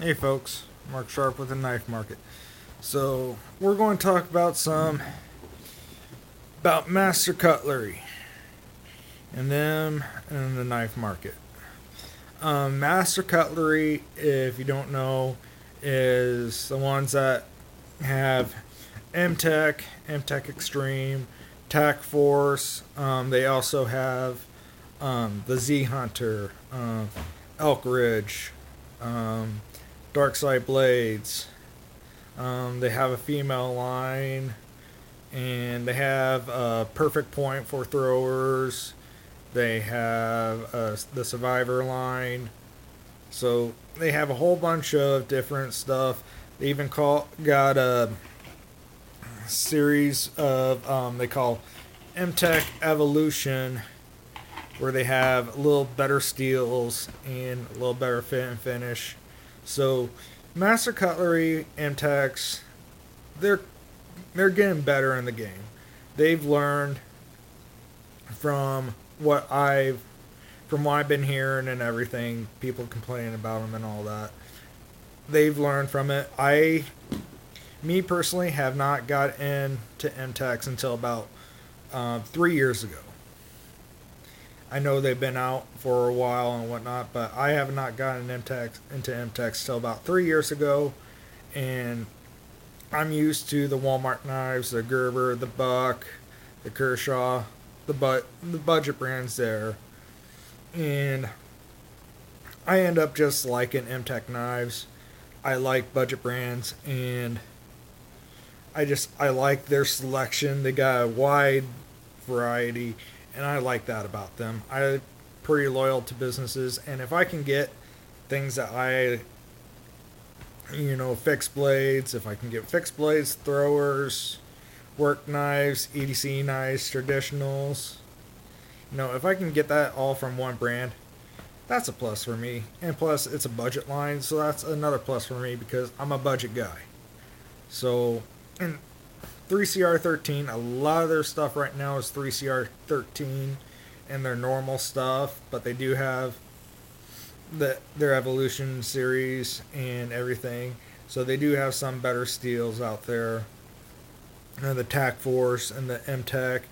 Hey folks, Mark Sharp with the Knife Market. So we're going to talk about about Master Cutlery and them and the knife market. Master Cutlery, if you don't know, is the ones that have MTech, MTech Extreme, Tac Force. They also have the Z Hunter, Elk Ridge, Dark Side Blades. They have a female line, and they have a Perfect Point for throwers. They have the Survivor line. So they have a whole bunch of different stuff. They even got a series of they call MTech Evolution, where they have a little better steels and a little better fit and finish. So Master Cutlery, MTechs, they're getting better in the game. They've learned from what I've been hearing and everything, people complaining about them and all that. They've learned from it. Me personally, have not got into MTechs until about 3 years ago. I know they've been out for a while and whatnot, but I have not gotten into MTechs till about 3 years ago, and I'm used to the Walmart knives, the Gerber, the Buck, the Kershaw, the budget brands there, and I end up just liking MTech knives. I like budget brands, and I like their selection. They got a wide variety, and I like that about them. I'm pretty loyal to businesses, and if I can get things that fixed blades, if I can get fixed blades, throwers, work knives, EDC knives, traditionals, if I can get that all from one brand, that's a plus for me. And plus, it's a budget line, so that's another plus for me because I'm a budget guy. So, and 3CR13, a lot of their stuff right now is 3CR13 and their normal stuff, but they do have their Evolution series and everything. So they do have some better steels out there. And the Tac Force and the MTech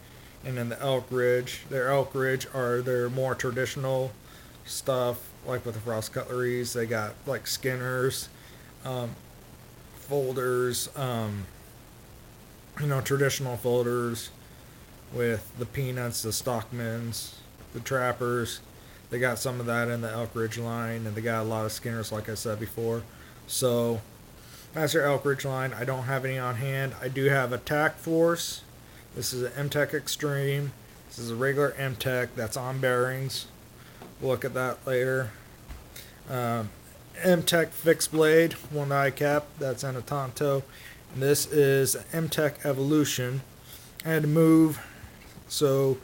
and then the Elk Ridge. Their Elk Ridge are their more traditional stuff, like with the Frost Cutleries. They got like skinners, folders, traditional folders with the peanuts, the stockmans, the trappers. They got some of that in the Elk Ridge line, and they got a lot of skinners, like I said before. So that's their Elk Ridge line. I don't have any on hand. I do have a Tac Force. This is an MTech Extreme. This is a regular MTech that's on bearings. We'll look at that later. MTech Fixed Blade, one that I kept. That's in a Tonto. And this is MTech Evolution. I had to move so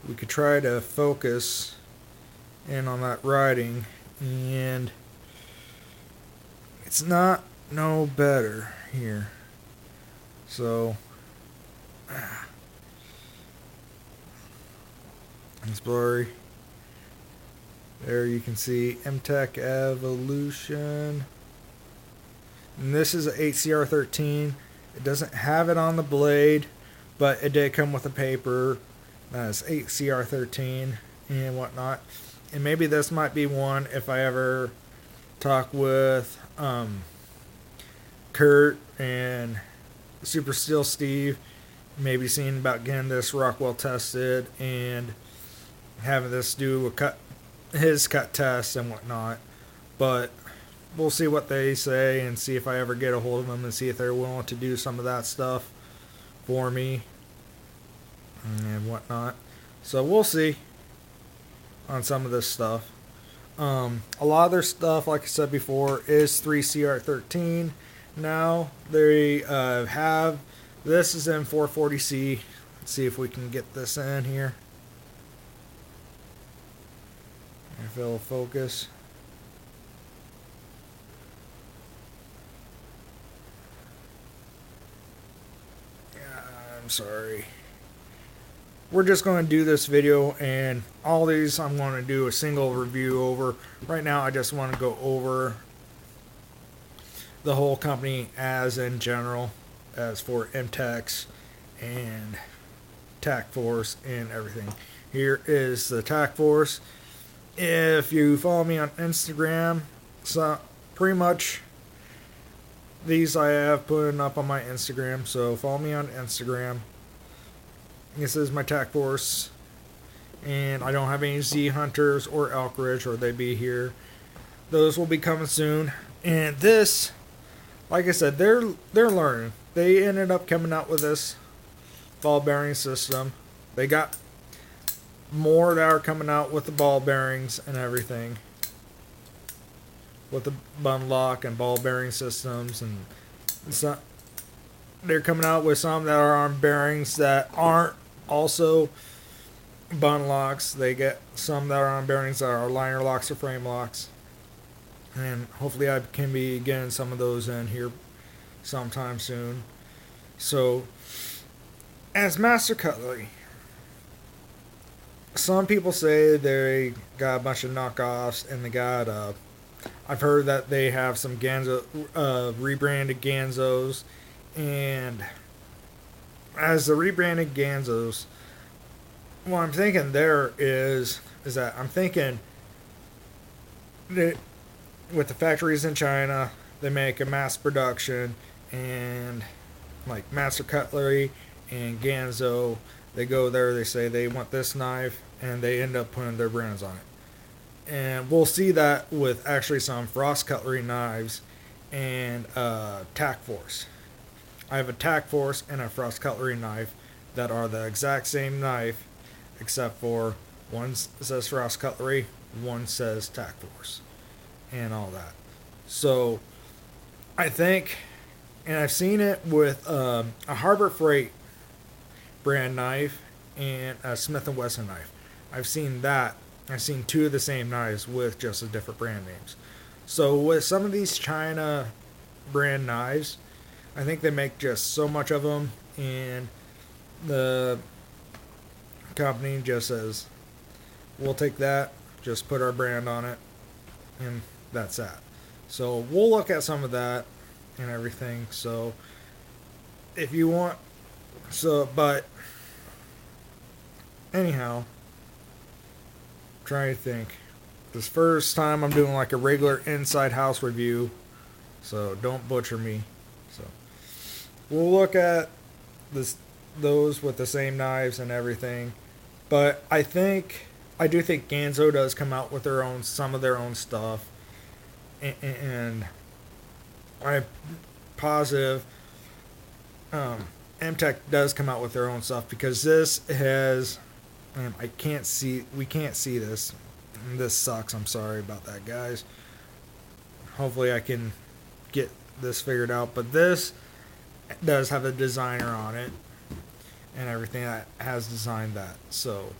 we could try to focus in on that riding, and it's not no better here. So it's blurry. There you can see MTech Evolution. And this is an 8CR13. It doesn't have it on the blade, but it did come with a paper that is 8CR13 and whatnot. And maybe this might be one if I ever talk with Kurt and Super Steel Steve, maybe seeing about getting this Rockwell tested and having this do his cut test and whatnot. But we'll see what they say and see if I ever get a hold of them and see if they're willing to do some of that stuff for me and whatnot. So we'll see on some of this stuff. A lot of their stuff, like I said before, is 3CR13. Now they have this is in 440C. Let's see if we can get this in here. If it'll focus. I'm sorry. We're just going to do this video, and all these I'm going to do a single review over. Right now I just want to go over the whole company as in general, as for MTechs and Tac Force and everything. Here is the Tac Force. If you follow me on Instagram, so pretty much these I have put up on my Instagram. So follow me on Instagram. This is my Tac Force, and I don't have any Z Hunters or Elk Ridge, or they'd be here. Those will be coming soon. And this, like I said, they're learning. They ended up coming out with this ball bearing system. They got more that are coming out with the ball bearings and everything, with the bun lock and ball bearing systems, and so they're coming out with some that are on bearings that aren't also bun locks. They get some that are on bearings that are liner locks or frame locks, and hopefully I can be getting some of those in here sometime soon. So, as Master Cutlery, some people say they got a bunch of knockoffs, and they got I've heard that they have some Ganzo rebranded Ganzos, and as the rebranded Ganzos, what I'm thinking there is that I'm thinking that with the factories in China, they make a mass production, and like Master Cutlery and Ganzo, they go there, they say they want this knife, and they end up putting their brands on it. And we'll see that with actually some Frost Cutlery knives and Tac Force. I have a Tac Force and a Frost Cutlery knife that are the exact same knife, except for one says Frost Cutlery, one says Tac Force, and all that. So I think, and I've seen it with a Harbor Freight brand knife and a Smith & Wesson knife. I've seen that. I've seen two of the same knives with just the different brand names. So with some of these China brand knives, I think they make just so much of them, and the company just says, we'll take that, just put our brand on it, and that's that. So we'll look at some of that and everything. So if you want, but anyhow, trying to think. This first time I'm doing like a regular inside house review, so don't butcher me. So we'll look at those with the same knives and everything. But I do think Ganzo does come out with some of their own stuff, and I'm positive MTech does come out with their own stuff, because this has, we can't see this. This sucks. I'm sorry about that, guys. Hopefully I can get this figured out. But this does have a designer on it and everything that has designed that. So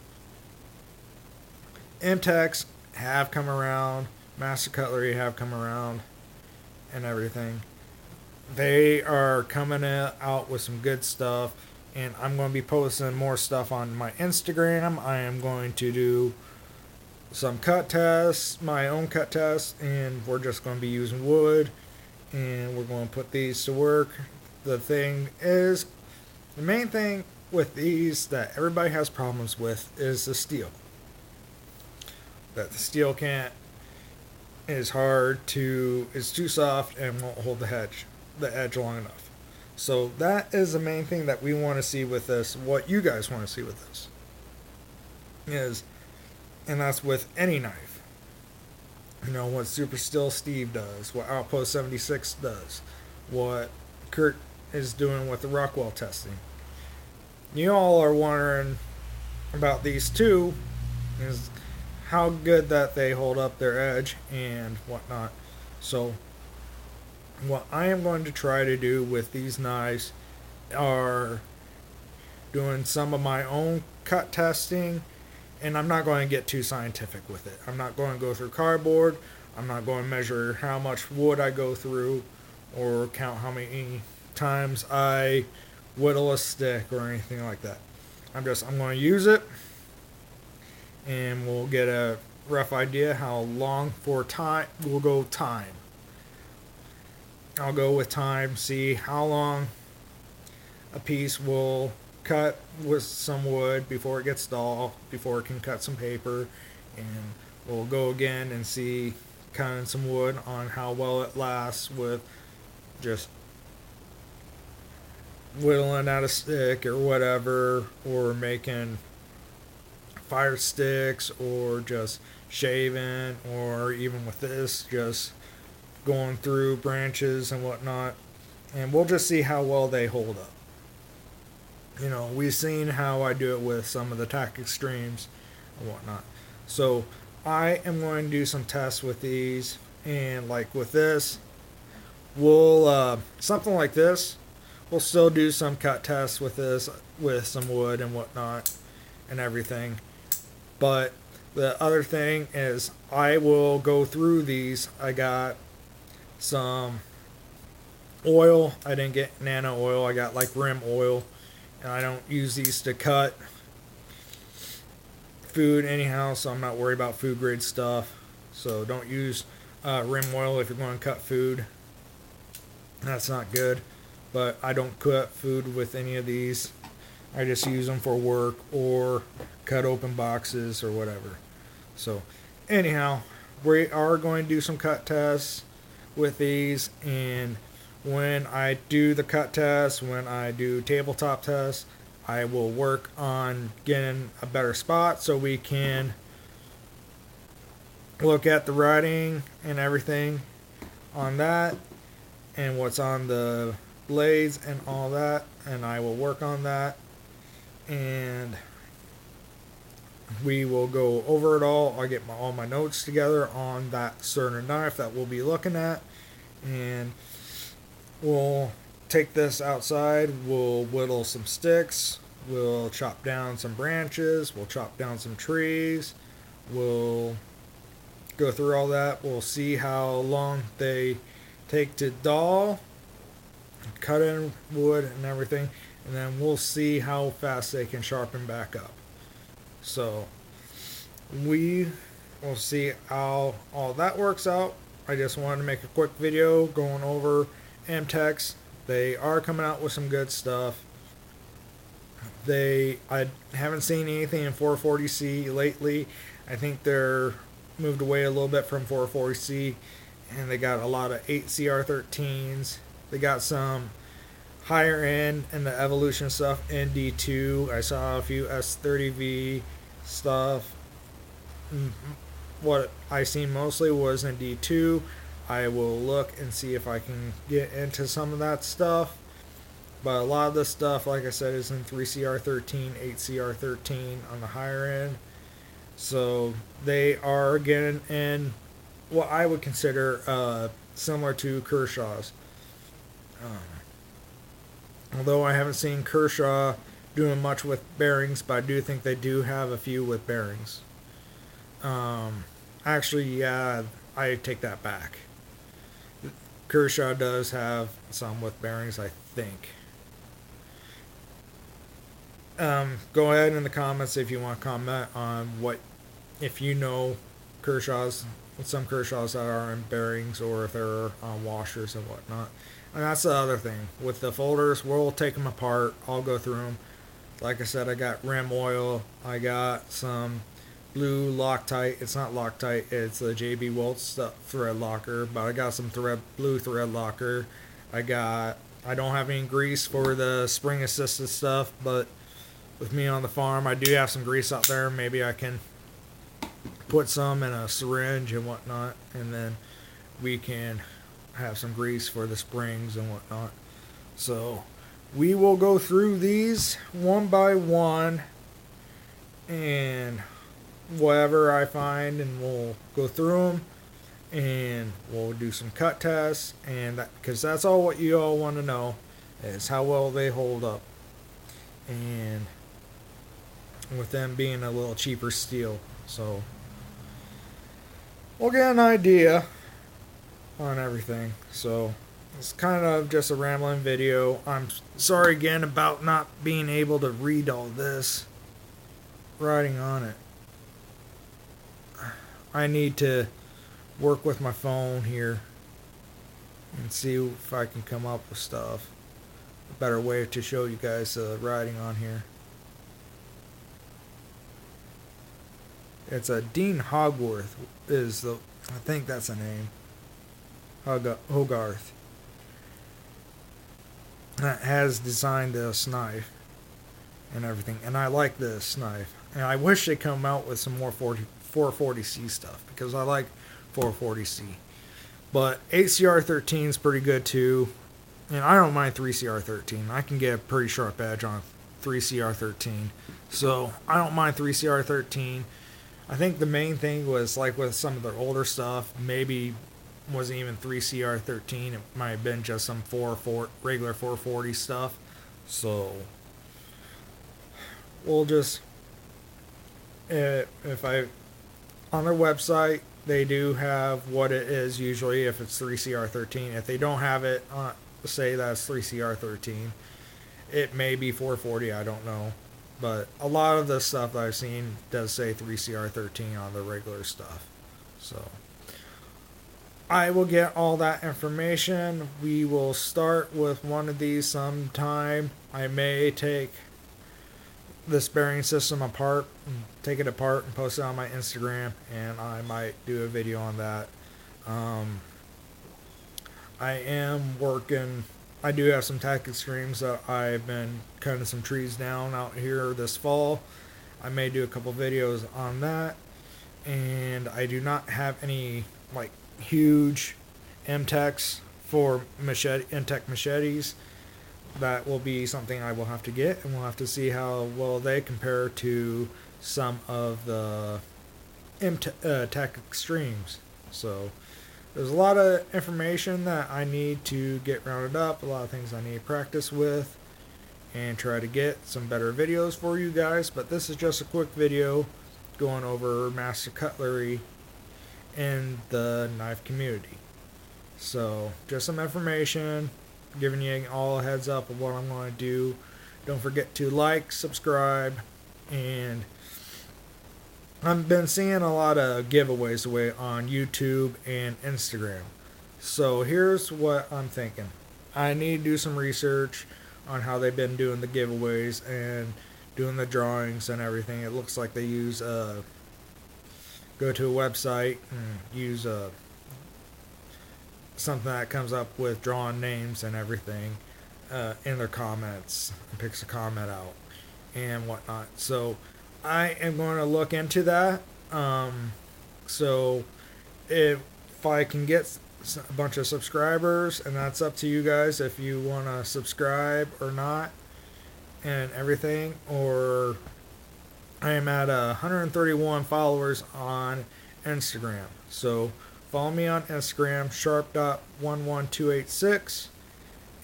MTechs have come around. Master Cutlery have come around and everything. They are coming out with some good stuff. And I'm going to be posting more stuff on my Instagram. I am going to do some cut tests, my own cut tests, and we're just going to be using wood, and we're going to put these to work. The main thing with these that everybody has problems with is the steel. That the steel is too soft and won't hold the edge long enough. So that is the main thing that we want to see with this. What you guys want to see with this and that's with any knife. What Super Steel Steve does, what Outpost 76 does, what Kurt is doing with the Rockwell testing. You all are wondering about these two, is how good that they hold up their edge and whatnot. So what I am going to try to do with these knives are doing some of my own cut testing, and I'm not going to get too scientific with it. I'm not going to go through cardboard. I'm not going to measure how much wood I go through or count how many times I whittle a stick or anything like that. I'm going to use it, and we'll get a rough idea how long for time. We'll go time. I'll go with time, see how long a piece will cut with some wood before it gets dull, before it can cut some paper, and we'll go again and see cutting some wood on how well it lasts with just whittling out a stick or whatever, or making fire sticks, or just shaving, or even with this, just going through branches and whatnot. And we'll just see how well they hold up. You know, we've seen how I do it with some of the Tac Extremes and whatnot. So I am going to do some tests with these, and like with this, we'll something like this, we'll still do some cut tests with this, with some wood and whatnot and everything. But the other thing is I will go through these. I got some oil. I didn't get nano oil. I got like rim oil. And I don't use these to cut food anyhow, so I'm not worried about food grade stuff. So don't use rim oil if you're going to cut food. That's not good. But I don't cut food with any of these. I just use them for work or cut open boxes or whatever. So anyhow, we are going to do some cut tests with these, and when I do the cut tests, when I do tabletop tests, I will work on getting a better spot so we can look at the writing and everything on that and what's on the blades and all that, and I will work on that, and we will go over it all. I'll get all my notes together on that certain knife that we'll be looking at, and we'll take this outside, we'll whittle some sticks, we'll chop down some branches, we'll chop down some trees, we'll go through all that, we'll see how long they take to dull, cut in wood and everything, and then we'll see how fast they can sharpen back up. So we will see how all that works out. I just wanted to make a quick video going over MTechs. They are coming out with some good stuff. I haven't seen anything in 440C lately. I think they're moved away a little bit from 440C, and they got a lot of 8CR13s. They got some higher end and the Evolution stuff in D2. I saw a few S30V stuff. What I seen mostly was in D2. I will look and see if I can get into some of that stuff. But a lot of this stuff, like I said, is in 3CR13, 8CR13 on the higher end. So they are getting in what I would consider similar to Kershaw's. Although I haven't seen Kershaw doing much with bearings, but I do think they do have a few with bearings. Actually, yeah, I take that back. Kershaw does have some with bearings, I think. Go ahead in the comments if you want to comment on if you know Kershaw's, some Kershaws that are in bearings, or if they're on washers and whatnot. And that's the other thing. With the folders, we'll take them apart. I'll go through them. Like I said, I got rim oil. I got some blue Loctite. It's not Loctite. It's the JB Waltz thread locker. But I got some blue thread locker. I don't have any grease for the spring assisted stuff. But with me on the farm, I do have some grease out there. Maybe I can put some in a syringe and whatnot. And then we can have some grease for the springs and whatnot. So we will go through these one by one, and whatever I find, and we'll go through them, and we'll do some cut tests, and because that's all what you all want to know is how well they hold up, and with them being a little cheaper steel. So we'll get an idea on everything. So it's kind of just a rambling video. I'm sorry again about not being able to read all this writing on it. I need to work with my phone here and see if I can come up with stuff. A better way to show you guys riding on here. It's a Dean Hogworth is the, I think that's a name. Hogarth. That has designed this knife and everything, and I like this knife. And I wish they come out with some more 440C stuff because I like 440C. But 8CR13 is pretty good too, and I don't mind 3CR13. I can get a pretty sharp edge on 3CR13, so I don't mind 3CR13. I think the main thing was like with some of their older stuff, maybe wasn't even 3CR13. It might have been just some regular 440 stuff. So we'll just if I on their website they do have what it is usually if it's 3CR13. If they don't have it, say that's 3CR13. It may be 440. I don't know. But a lot of the stuff that I've seen does say 3CR13 on the regular stuff. So I will get all that information. We will start with one of these sometime. I may take this bearing system apart, take it apart and post it on my Instagram, and I might do a video on that. I am working. I do have some Tac Extremes that I've been cutting some trees down out here this fall. I may do a couple videos on that. And I do not have any like huge MTechs for MTech machetes. That will be something I will have to get, and we'll have to see how well they compare to some of the Tac Extremes. So there's a lot of information that I need to get rounded up, a lot of things I need to practice with, and try to get some better videos for you guys. But this is just a quick video going over master cutlery in the knife community. So just some information, giving you all a heads up of what I'm going to do. Don't forget to like, subscribe, and I've been seeing a lot of giveaways away on YouTube and Instagram. So here's what I'm thinking. I need to do some research on how they've been doing the giveaways and doing the drawings and everything. It looks like they use go to a website and use something that comes up with drawing names and everything in their comments and picks a comment out and whatnot. So I am going to look into that. So if I can get a bunch of subscribers, and that's up to you guys if you want to subscribe or not and everything, or I am at 131 followers on Instagram. So follow me on Instagram, sharp.11286,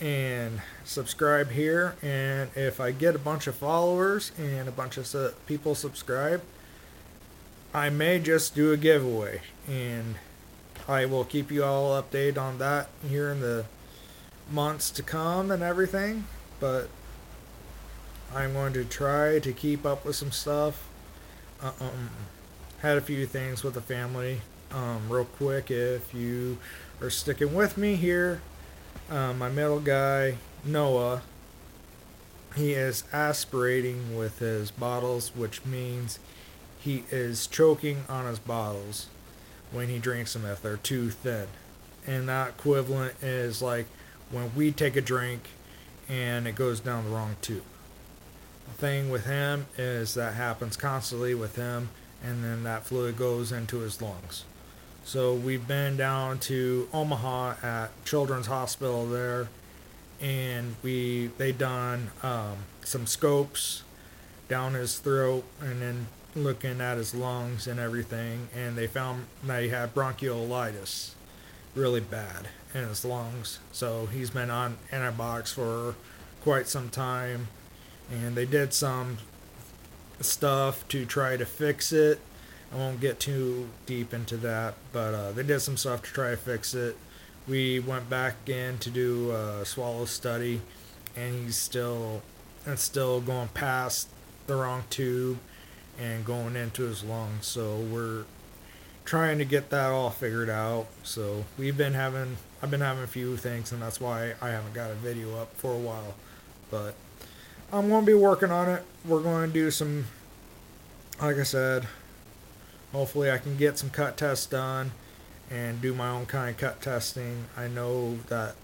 and subscribe here. And if I get a bunch of followers and a bunch of people subscribe, I may just do a giveaway, and I will keep you all updated on that here in the months to come and everything. But I'm going to try to keep up with some stuff. Had a few things with the family. Real quick, if you are sticking with me here, my middle guy, Noah, he is aspirating with his bottles, which means he is choking on his bottles when he drinks them if they're too thin. And that equivalent is like when we take a drink and it goes down the wrong tube. The thing with him is that happens constantly with him, and then that fluid goes into his lungs. So we've been down to Omaha at Children's Hospital there, and they done some scopes down his throat and then looking at his lungs and everything, and they found that he had bronchiolitis really bad in his lungs. So he's been on antibiotics for quite some time, and they did some stuff to try to fix it. I won't get too deep into that, but they did some stuff to try to fix it. We went back in to do a swallow study, and it's still going past the wrong tube and going into his lungs. So we're trying to get that all figured out. So we've been having I've been having a few things, and that's why I haven't got a video up for a while. But I'm going to be working on it. We're going to do some, like I said, hopefully I can get some cut tests done and do my own kind of cut testing. I know that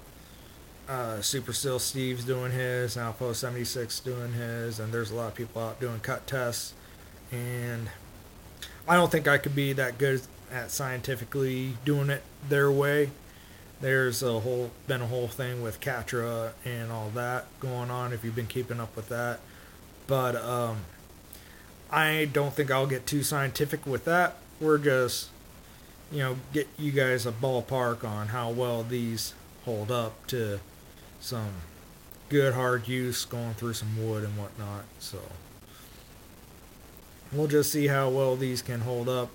Super Still Steve's doing his, and Outpost 76 doing his, and there's a lot of people out doing cut tests. And I don't think I could be that good at scientifically doing it their way. There's been a whole thing with Catra and all that going on, if you've been keeping up with that. But I don't think I'll get too scientific with that. We're just, get you guys a ballpark on how well these hold up to some good hard use, going through some wood and whatnot. So we'll just see how well these can hold up,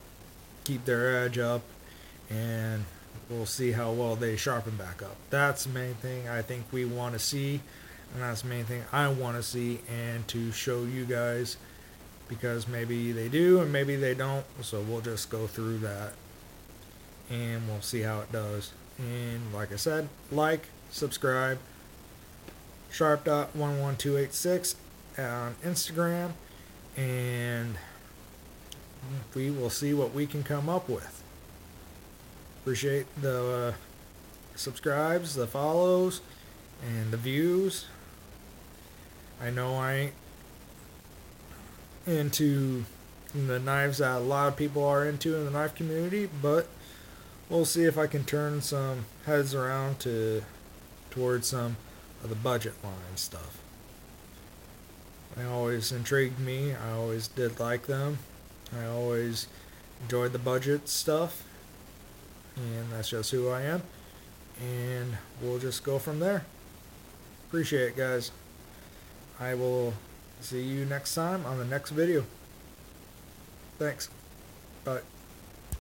keep their edge up, and we'll see how well they sharpen back up. That's the main thing I think we want to see, and that's the main thing I want to see, and to show you guys, because maybe they do and maybe they don't. So we'll just go through that and we'll see how it does. And like I said, like, subscribe, sharp.11286 on Instagram, and we will see what we can come up with. Appreciate the subscribes, the follows, and the views. I know I ain't into the knives that a lot of people are into in the knife community, but we'll see if I can turn some heads around towards some of the budget line stuff. They always intrigued me. I always did like them. I always enjoyed the budget stuff, and that's just who I am. And we'll just go from there. Appreciate it, guys. I will see you next time on the next video. Thanks. Bye.